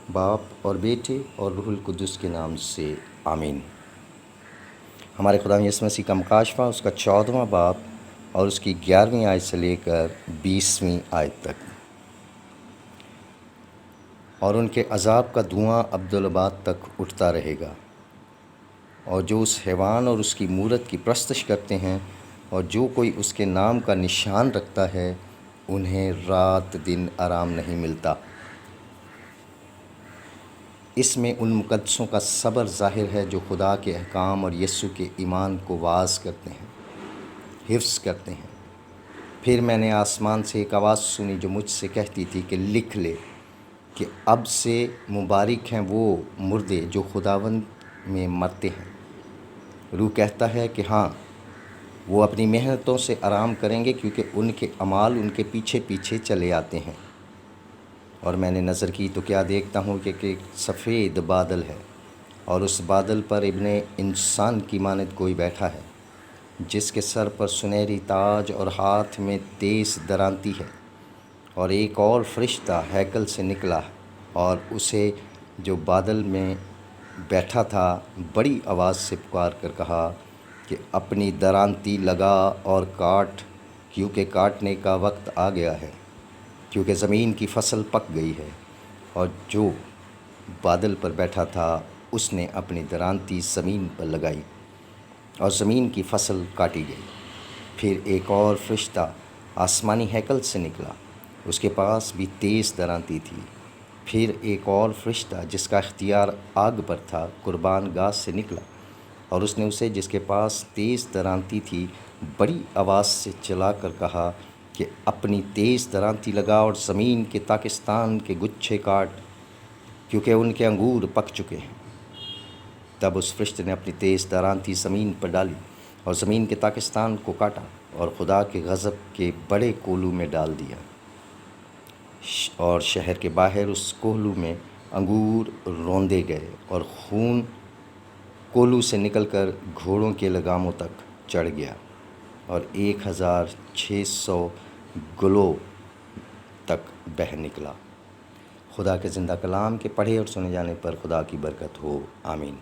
باپ اور بیٹے اور روح القدس کے نام سے آمین۔ ہمارے خدا یسوع مسیح کا مکاشفہ اس کا 14واں باب اور اس کی 11ویں آیت سے لے کر 20ویں آیت تک۔ اور ان کے عذاب کا دھواں ابدالآباد تک اٹھتا رہے گا، اور جو اس حیوان اور اس کی مورت کی پرستش کرتے ہیں اور جو کوئی اس کے نام کا نشان رکھتا ہے انہیں رات دن آرام نہیں ملتا۔ اس میں ان مقدسوں کا صبر ظاہر ہے جو خدا کے احکام اور یسوع کے ایمان کو واعظ کرتے ہیں، حفظ کرتے ہیں۔ پھر میں نے آسمان سے ایک آواز سنی جو مجھ سے کہتی تھی کہ لکھ لے کہ اب سے مبارک ہیں وہ مردے جو خداوند میں مرتے ہیں۔ روح کہتا ہے کہ ہاں، وہ اپنی محنتوں سے آرام کریں گے کیونکہ ان کے اعمال ان کے پیچھے پیچھے چلے آتے ہیں۔ اور میں نے نظر کی تو کیا دیکھتا ہوں کہ ایک سفید بادل ہے، اور اس بادل پر ابن انسان کی مانند کوئی بیٹھا ہے، جس کے سر پر سنہری تاج اور ہاتھ میں تیز درانتی ہے۔ اور ایک اور فرشتہ ہیکل سے نکلا اور اسے جو بادل میں بیٹھا تھا بڑی آواز سے پکار کر کہا کہ اپنی درانتی لگا اور کاٹ، کیونکہ کاٹنے کا وقت آ گیا ہے، کیونکہ زمین کی فصل پک گئی ہے۔ اور جو بادل پر بیٹھا تھا اس نے اپنی درانتی زمین پر لگائی اور زمین کی فصل کاٹی گئی۔ پھر ایک اور فرشتہ آسمانی ہیکل سے نکلا، اس کے پاس بھی تیز درانتی تھی۔ پھر ایک اور فرشتہ جس کا اختیار آگ پر تھا قربان گاہ سے نکلا، اور اس نے اسے جس کے پاس تیز درانتی تھی بڑی آواز سے چلا کر کہا کہ اپنی تیز درانتی لگا اور زمین کے تاکستان کے گچھے کاٹ، کیونکہ ان کے انگور پک چکے ہیں۔ تب اس فرشتے نے اپنی تیز درانتی زمین پر ڈالی اور زمین کے تاکستان کو کاٹا اور خدا کے غضب کے بڑے کولو میں ڈال دیا۔ اور شہر کے باہر اس کولو میں انگور روندے گئے، اور خون کولو سے نکل کر گھوڑوں کے لگاموں تک چڑھ گیا، اور 1600 گلوں تک بہہ نکلا۔ خدا کے زندہ کلام کے پڑھے اور سنے جانے پر خدا کی برکت ہو، آمین۔